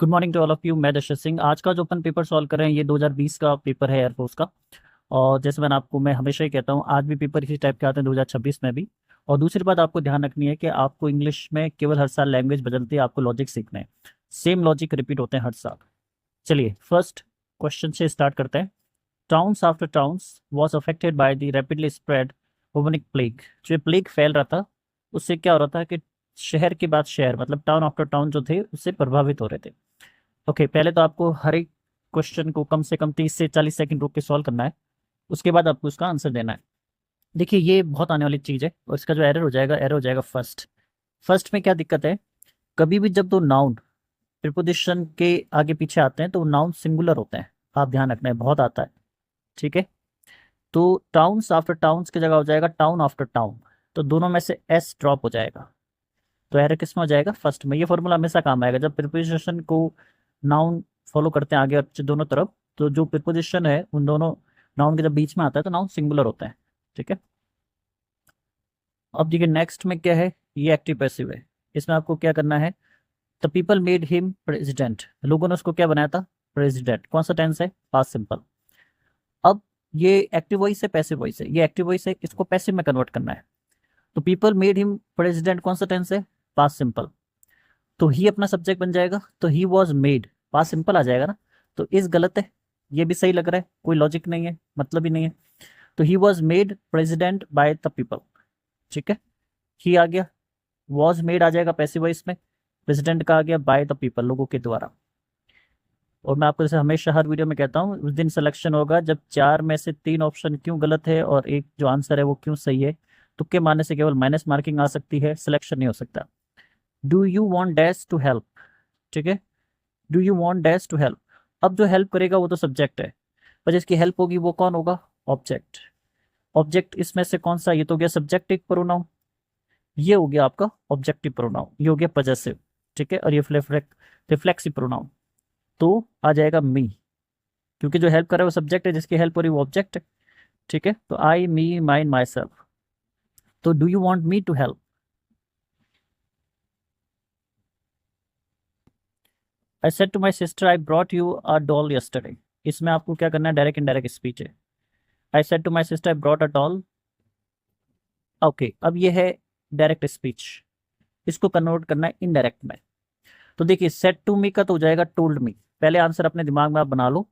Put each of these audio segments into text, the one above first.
Good morning to all of you. मैं दशरथ सिंह। आज का जो अपन पेपर सॉल्व कर रहे हैं ये 2020 का पेपर है एयरफोर्स का। और जैसे मैं हमेशा ही कहता हूँ, आज भी पेपर इसी टाइप के आते हैं 2026 में भी। और दूसरी बात आपको ध्यान रखनी है कि आपको इंग्लिश में केवल हर साल लैंग्वेज बदलती है, आपको लॉजिक सीखना है। सेम लॉजिक रिपीट होते हैं हर साल। चलिए फर्स्ट क्वेश्चन से स्टार्ट करते हैं। Towns after towns was affected by the rapidly spread bubonic plague. जो ये प्लेग फैल रहा था उससे क्या हो रहा था कि शहर के बाद शहर, मतलब टाउन आफ्टर टाउन जो थे उससे प्रभावित हो रहे थे। ओके, पहले तो आपको हर एक क्वेश्चन को कम से कम 30 से 40 सेकंड रोक के सॉल्व करना है। उसके बाद आपको उसका आंसर देना है। देखिए ये बहुत आने वाली चीज़ है और इसका जो एरर हो जाएगा फर्स्ट। फर्स्ट में क्या दिक्कत है, कभी भी जब दो नाउन प्रीपोजिशन के आगे पीछे आते हैं तो नाउन सिंगुलर होते हैं। आप ध्यान रखना है, बहुत आता है। ठीक है, तो टाउन्स आफ्टर टाउन्स की जगह हो जाएगा टाउन आफ्टर टाउन। तो दोनों में से एस ड्रॉप हो जाएगा। तो एरर किस में हो जाएगा, फर्स्ट में। ये फॉर्मूला हमेशा काम आएगा जब प्रीपोजिशन को नाउन फॉलो करते हैं आगे और पीछे दोनों तरफ। तो जो प्रीपोजिशन है उन दोनों नाउन के जब बीच में आता है तो नाउन सिंगुलर होता है। ठीक है, अब देखिए नेक्स्ट में क्या है, ये एक्टिव पैसिव है। इसमें आपको क्या करना है, the people made him president. लोगों ने उसको क्या बनाया था, प्रेसिडेंट। कौन सा टेंस है, पास्ट सिंपल। अब ये एक्टिव वॉइस है पैसिव वॉइस है, ये एक्टिव वॉइस है, इसको पैसिव में कन्वर्ट करना है। तो पीपल मेड हिम प्रेसिडेंट कौन सा टेंस है, पास्ट सिंपल। तो ही अपना सब्जेक्ट बन जाएगा, तो he was made past simple आ जाएगा ना। तो इस गलत है, ये भी सही लग रहा है, कोई लॉजिक नहीं है, मतलब ही नहीं है। तो he was made president by the people. ठीक है, ही आ गया, वॉज मेड आ जाएगा पैसिव वॉइस में, प्रेसिडेंट का आ गया बाय द पीपल, लोगों के द्वारा। और मैं आपको जैसे हमेशा हर वीडियो में कहता हूँ, उस दिन सिलेक्शन होगा जब चार में से तीन ऑप्शन क्यों गलत है और एक जो आंसर है वो क्यों सही है। तुक्के मारने से केवल माइनस मार्किंग आ सकती है, सिलेक्शन नहीं हो सकता। Do you want dash to help. ठीक है, do you want dash to help. अब जो हेल्प करेगा वो तो सब्जेक्ट है, पर जिसकी हेल्प होगी वो कौन होगा, ऑब्जेक्ट। ऑब्जेक्ट इसमें से कौन सा, ये तो हो गया सब्जेक्टिव प्रोनाउन, ये हो गया आपका ऑब्जेक्टिव प्रोनाउन, ये हो गया पजेसिव। ठीक है, और ये रिफ्लेक्सिव प्रोनाउन। तो आ जाएगा मी, क्योंकि जो हेल्प कर रहा है वो सब्जेक्ट है, जिसकी हेल्प हो रही है वो ऑब्जेक्ट है। ठीक है, तो I me mine myself. तो do you want me to help. I said to my sister I brought you a doll yesterday. इसमें आपको क्या करना है, डायरेक्ट इनडायरेक्ट स्पीच है। I said to my sister I brought a doll. Okay, अब ये है डायरेक्ट स्पीच, इसको कन्वर्ट करना है इनडायरेक्ट में। तो देखिए सेड टू मी का तो हो जाएगा टोल्ड मी। पहले आंसर अपने दिमाग में आप बना लो।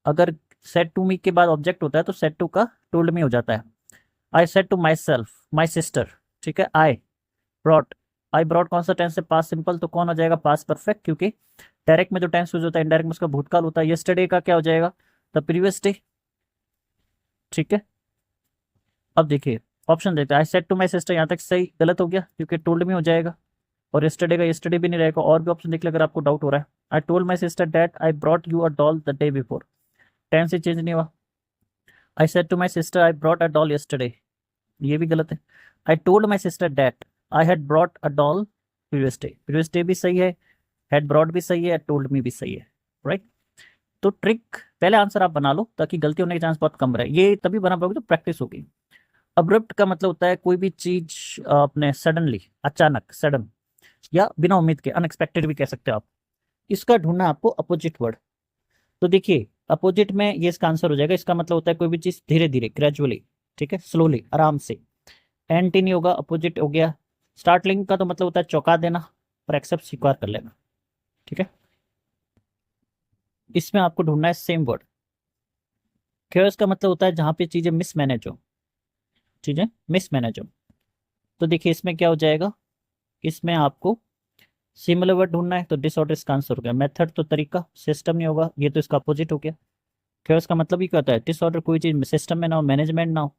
अगर सेड टू मी के बाद ऑब्जेक्ट होता है तो सेड टू का टोल्ड मी हो जाता है। I said to myself my sister. ठीक है, ब्रॉट आई ब्रॉट कौन सा टेंस है, पास्ट सिंपल, तो कौन हो जाएगा, पास्ट परफेक्ट। क्योंकि डायरेक्ट में जो टेंस यूज होता है इनडायरेक्ट में उसका भूतकाल होता है। यस्टरडे का क्या हो जाएगा, द प्रीवियस डे। ठीक है, अब देखिए ऑप्शन देते हैं। I said to my sister, यहाँ तक सही, गलत हो गया क्योंकि टोल्ड में हो जाएगा। और यस्टरडे का यस्टरडे भी नहीं रहेगा। और भी ऑप्शन देख ले अगर आपको डाउट हो रहा है। I told my sister that I brought you a doll the day before, tense से चेंज नहीं हुआ। I said to my sister I brought a doll yesterday, ये भी गलत है। I told my sister that I had brought a doll previous day भी सही है, हैड ब्रॉट भी सही है, टोल्ड मी भी सही है। राइट, तो ट्रिक पहले आंसर आप बना लो ताकि गलती होने के चांस बहुत कम रहे। ये तभी बना पाओगे तो प्रैक्टिस होगी। अब्रप्ट का मतलब होता है कोई भी चीज अपने सडनली, अचानक, सडन, या बिना उम्मीद के, अनएक्सपेक्टेड भी कह सकते हो आप। इसका ढूंढना आपको अपोजिट वर्ड। तो देखिए अपोजिट में ये इसका आंसर हो जाएगा। इसका मतलब होता है कोई भी चीज धीरे धीरे, ग्रेजुअली। ठीक है, स्लोली, आराम से। एंटी नहीं होगा, अपोजिट हो गया। स्टार्टलिंग का तो मतलब होता है चौंका देना, और एक्सेप्ट स्वीकार कर लेना। ठीक है, इसमें आपको ढूंढना है सेम वर्ड। केयर्स का मतलब होता है जहां पे चीजें मिसमैनेज हो, चीजें मिसमैनेज हो। तो देखिए इसमें क्या हो जाएगा, इसमें आपको सिमिलर वर्ड ढूंढना है। तो डिसऑर्डर इसका आंसर हो गया। मेथड तो तरीका, सिस्टम नहीं होगा, ये तो इसका अपोजिट हो गया। केयर्स का मतलब ही क्या होता है, डिसऑर्डर, कोई चीज सिस्टम में ना हो, मैनेजमेंट ना हो।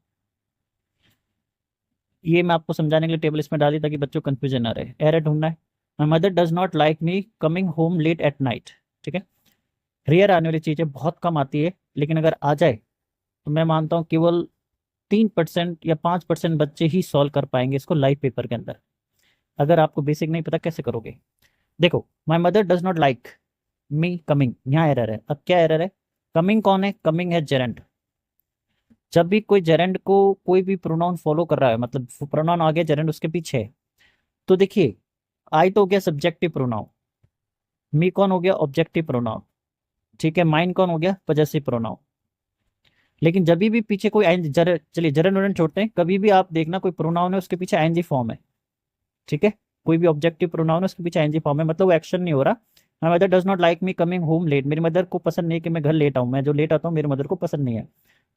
ये मैं आपको समझाने के लिए टेबल इसमें डाली ताकि बच्चों को कंफ्यूजन ना रहे। एरर ढूंढना है। My mother does not like me coming home late at night. ठीक है, रेयर आने वाली चीजें, बहुत कम आती है, लेकिन अगर आ जाए तो मैं मानता हूँ केवल 3% या 5% बच्चे ही सॉल्व कर पाएंगे इसको लाइव पेपर के अंदर। अगर आपको बेसिक नहीं पता कैसे करोगे। देखो, माई mother does not like me coming, यहाँ एरर है। अब क्या एरर है, कमिंग कौन है, कमिंग है जेरेंड। जब भी कोई जेरेंड को कोई भी प्रोनाउन फॉलो कर रहा है, मतलब प्रोनाउन आगे जेरेंड उसके पीछे है, तो देखिए आई तो हो गया सब्जेक्टिव प्रोनाउन, मी कौन हो गया ऑब्जेक्टिव प्रोनाउन, ठीक है। माइन कौन हो गया पजेसिव प्रोनाउन। लेकिन जब भी पीछे कोई आईएनजी चलिए जनरल नोटेशन छोड़ते हैं, कभी भी आप देखना कोई प्रोनाउन है उसके पीछे आईएनजी फॉर्म है, ठीक है। कोई भी ऑब्जेक्टिव प्रोनाउन है उसके पीछे आईएनजी फॉर्म है, मतलब वो एक्शन नहीं हो रहा। My mother does not like me coming home late, मेरी मदर को पसंद नहीं है कि मैं घर लेट आऊँ, मैं जो लेट आता हूँ मेरी मदर को पसंद नहीं है।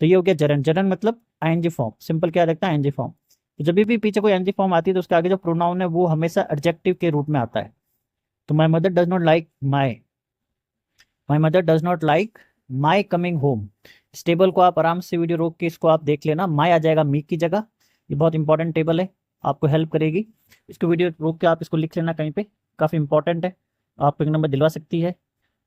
तो ये हो गया जरन, जरन मतलब आईएनजी फॉर्म, सिंपल क्या लगता है आईएनजी फॉर्म। तो जब भी पीछे कोई आईएनजी फॉर्म आती है तो उसके आगे जो प्रोनाउन है वो हमेशा एडजेक्टिव के रूप में आता है। तो माई mother does not like my mother does not like my coming home. इस टेबल को आप आराम से वीडियो रोक के इसको आप देख लेना, माई आ जाएगा मी की जगह। ये बहुत इंपॉर्टेंट टेबल है, आपको हेल्प करेगी। इसको वीडियो रोक के आप इसको लिख लेना कहीं पे, काफ़ी इंपॉर्टेंट है, आपको एक नंबर दिलवा सकती है।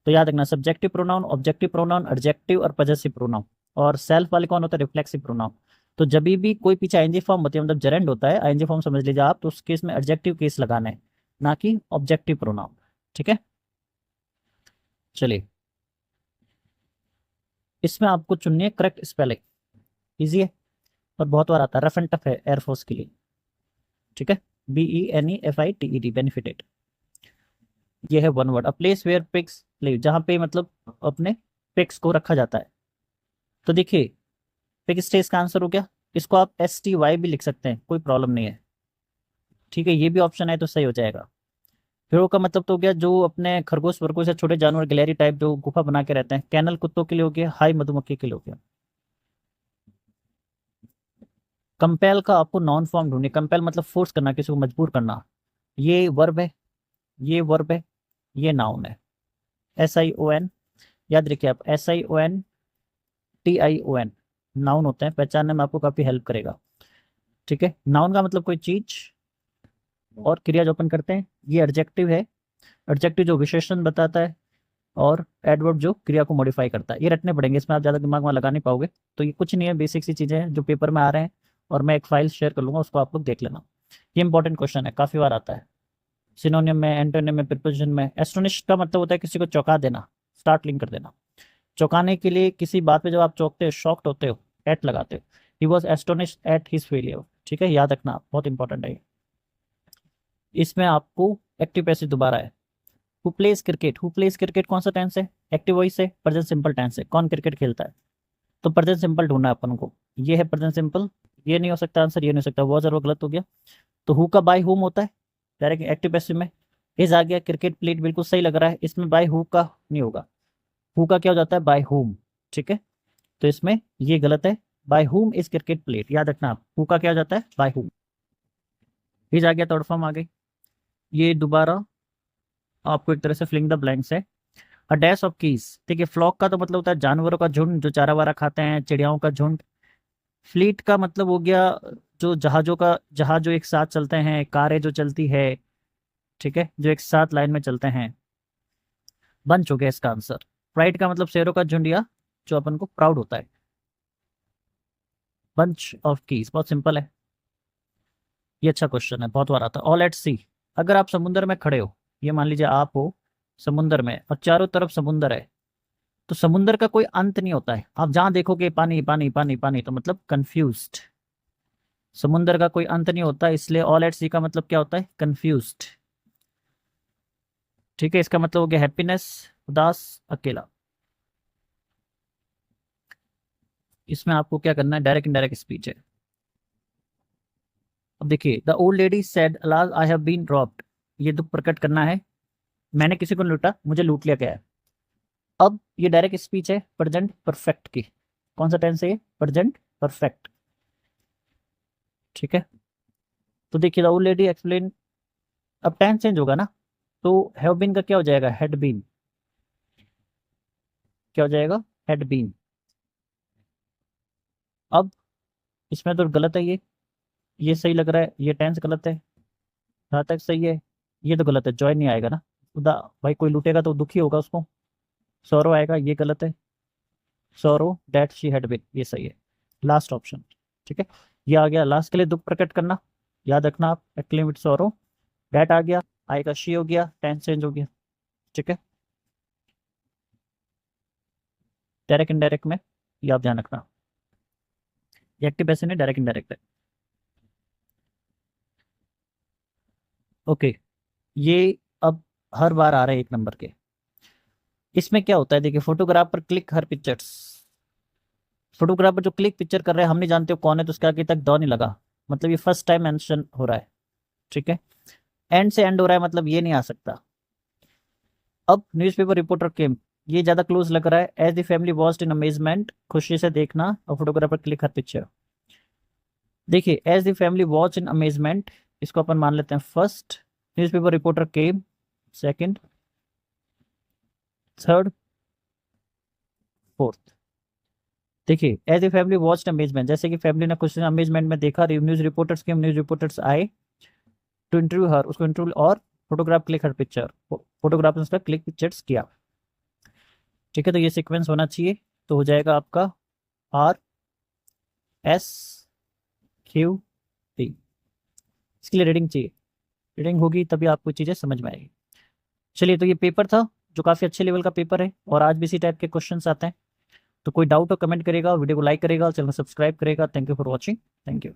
तो याद रखना subjective pronoun, objective pronoun, adjective और पजेसिव प्रोनाउन। और सेल्फ वाले कौन होता है रिफ्लेक्सिव प्रोनाउन। तो जब भी कोई पीछे आईएनजी फॉर्म होती है मतलब जेरेंड होता है, आईएनजी फॉर्म समझ लीजिए आप, तो उस केस में एडजेक्टिव केस लगाना है, ना कि ऑब्जेक्टिव प्रोनाउन, ठीक है। चलिए इसमें आपको चुननी है करेक्ट स्पेलिंग, ईजी है और बहुत बार आता है, रफ एंड टफ है एयरफोर्स के लिए, ठीक है। BENEFITED benefited. ये है one word, a place where pigs live, जहाँ पे मतलब अपने पिग्स को रखा जाता है। तो देखिए पिग स्टे इसका आंसर हो गया, इसको आप STY भी लिख सकते हैं, कोई प्रॉब्लम नहीं है, ठीक है। ये भी ऑप्शन है तो सही हो जाएगा। फिर का मतलब तो हो गया जो अपने खरगोश वर्गोश या छोटे जानवर गिलहरी टाइप जो गुफा बना के रहते हैं। कैनल कुत्तों के लिए हो गया, हाई मधुमक्खी के लिए हो गया। कंपेल का आपको नॉन फॉर्म ढूंढनी, कंपेल मतलब फोर्स करना, किसी को मजबूर करना। ये वर्ब है, ये वर्ब है, ये नाउन है। SION, याद रखिए आप, SION TION नाउन होते हैं, पहचानने में आपको काफी हेल्प करेगा, ठीक है। नाउन का मतलब कोई चीज, और क्रिया जो अपन करते हैं ये एडजेक्टिव है, एडजेक्टिव जो विशेषण बताता है, और एडवर्ब जो क्रिया को मॉडिफाई करता है। ये रटने पड़ेंगे, इसमें आप ज़्यादा दिमाग में लगा नहीं पाओगे। तो ये कुछ नहीं है, बेसिक सी चीज़ें हैं जो पेपर में आ रहे हैं, और मैं एक फाइल शेयर कर लूँगा, उसको आप लोग देख लेना। ये इंपॉर्टेंट क्वेश्चन है, काफ़ी बार आता है सिनोनियम में, एंटोनियम में, प्रीपोजिशन में। एस्टोनिश का मतलब होता है किसी को चौंका देना, स्टार्टलिंग कर देना। चौंकाने के लिए किसी बात पे जब आप चौंकते हो, शॉक्ड होते हो, एट लगाते हो। He was astonish at his failure, ठीक है, याद रखना बहुत इंपॉर्टेंट है। इसमें आपको एक्टिव पैसिव दोबारा है। Who plays cricket, who plays cricket कौन सा टेंस है, एक्टिव वॉइस है, प्रेजेंट सिंपल टेंस है, कौन क्रिकेट खेलता है। तो प्रेजेंट सिंपल ढूंढना है अपन को, ये है प्रेजेंट सिंपल। ये नहीं हो सकता आंसर, ये नहीं हो सकता, वो जरूर गलत हो गया। तो हु का बाय हुम होता है डायरेक्ट एक्टिव पैसिव में। इज आ गया, क्रिकेट प्लेट बिल्कुल सही लग रहा है, इसमें बाय हु का नहीं होगा, हु का क्या हो जाता है बाय हुम, ठीक है। तो इसमें ये गलत है, by whom is cricket plate, याद रखना आप, हु का क्या हो जाता है बाय हुम। इज आ गया, थर्ड फॉर्म आ गई। ये दोबारा आपको एक तरह से फिलिंग द ब्लैंक्स है। अ डैश ऑफ कीज, ठीक है। फ्लॉक का तो मतलब होता है जानवरों का झुंड जो चारा वारा खाते हैं, चिड़ियाओं का झुंड। फ्लीट का मतलब हो गया जो जहाजों का, जहाज जो एक साथ चलते हैं, कारें जो चलती है, ठीक है, जो एक साथ लाइन में चलते हैं। बंच हो गया इसका आंसर। प्राइड का मतलब शेरों का झुंड, या जो अपन को प्राउड होता है। बंच ऑफ कीज बहुत सिंपल है, ये अच्छा क्वेश्चन है, बहुत बार आता है। ऑल एट सी, अगर आप समुद्र में खड़े हो, ये मान लीजिए आप हो समुद्र में और चारों तरफ समुद्र है, तो समुद्र का कोई अंत नहीं होता है, आप जहां देखोगे पानी पानी पानी पानी, तो मतलब कंफ्यूज्ड। समुद्र का कोई अंत नहीं होता, इसलिए ऑल एट सी का मतलब क्या होता है कंफ्यूज्ड, ठीक है। इसका मतलब हो गया हैप्पीनेस, उदास, अकेला। इसमें आपको क्या करना है, डायरेक्ट इनडायरेक्ट स्पीच है। अब देखिए, the old lady said alas I have been robbed, ये दुख प्रकट करना है, मैंने किसी को नहीं लूटा, मुझे लूट लिया गया है। अब ये डायरेक्ट स्पीच है प्रेजेंट परफेक्ट की, कौन सा टेंस है ये, प्रेजेंट परफेक्ट, ठीक है। तो देखिए द ओल्ड लेडी एक्सप्लेन, अब टेंस चेंज होगा ना, तो हैव बीन का क्या हो जाएगा, हैड बीन, क्या हो जाएगा, हैड बीन। अब इसमें तो गलत है ये सही लग रहा है, ये टेंस गलत है, जहाँ तक सही है। ये तो गलत है, जॉय नहीं आएगा ना, खुदा भाई कोई लूटेगा तो दुखी होगा उसको, सौरव आएगा, ये गलत है। Saurav that she had been, ये सही है, लास्ट ऑप्शन, ठीक है। ये आ गया लास्ट के लिए दुख प्रकट करना, याद रखना आप, एक्सक्लेम विद सौरव। डेट आ गया, आएगा शी हो गया, टेंस चेंज हो गया, ठीक है। डायरेक्ट इनडायरेक्ट में ये आप ध्यान रखना, ये एक्टिव पैसिव नहीं, डायरेक्ट इनडायरेक्ट है। ओके, ये अब हर बार आ रहे हैं एक नंबर के, इसमें क्या होता है, देखिए फोटोग्राफ पर क्लिक हर पिक्चर्स, फोटोग्राफर जो क्लिक पिक्चर कर रहे हैं हम नहीं जानते हो कौन है, तो उसके आगे तक दौ नहीं लगा, मतलब ये फर्स्ट टाइम मेंशन हो रहा है, ठीक है। एंड से एंड हो रहा है, मतलब ये नहीं आ सकता। अब न्यूज़पेपर रिपोर्टर केम, ये ज्यादा क्लोज लग रहा है। As the family watched in amazement, खुशी से देखना, और फोटोग्राफर क्लिक हर पिक्चर। देखिए as the family watch in amazement, इसको अपन मान लेते हैं first, newspaper reporter came second, third, fourth. देखिए as a family watched amazement, जैसे कि फैमिली ने कुछ अमेजमेंट में देखा, न्यूज रिपोर्टर्स के न्यूज रिपोर्टर्स आए टू इंटरव्यू हर, उसको इंटरव्यू, और photograph click her picture, photograph ने उसका क्लिक पिक्चर्स किया, ठीक है। तो ये सीक्वेंस होना चाहिए, तो हो जाएगा आपका आर एस क्यू टी। इसके लिए रीडिंग चाहिए, रीडिंग होगी तभी आपको चीज़ें समझ में आएगी। चलिए, तो ये पेपर था जो काफ़ी अच्छे लेवल का पेपर है, और आज भी इसी टाइप के क्वेश्चंस आते हैं। तो कोई डाउट हो कमेंट करेगा, वीडियो को लाइक करेगा, चैनल सब्सक्राइब करेगा। Thank you for watching, thank you.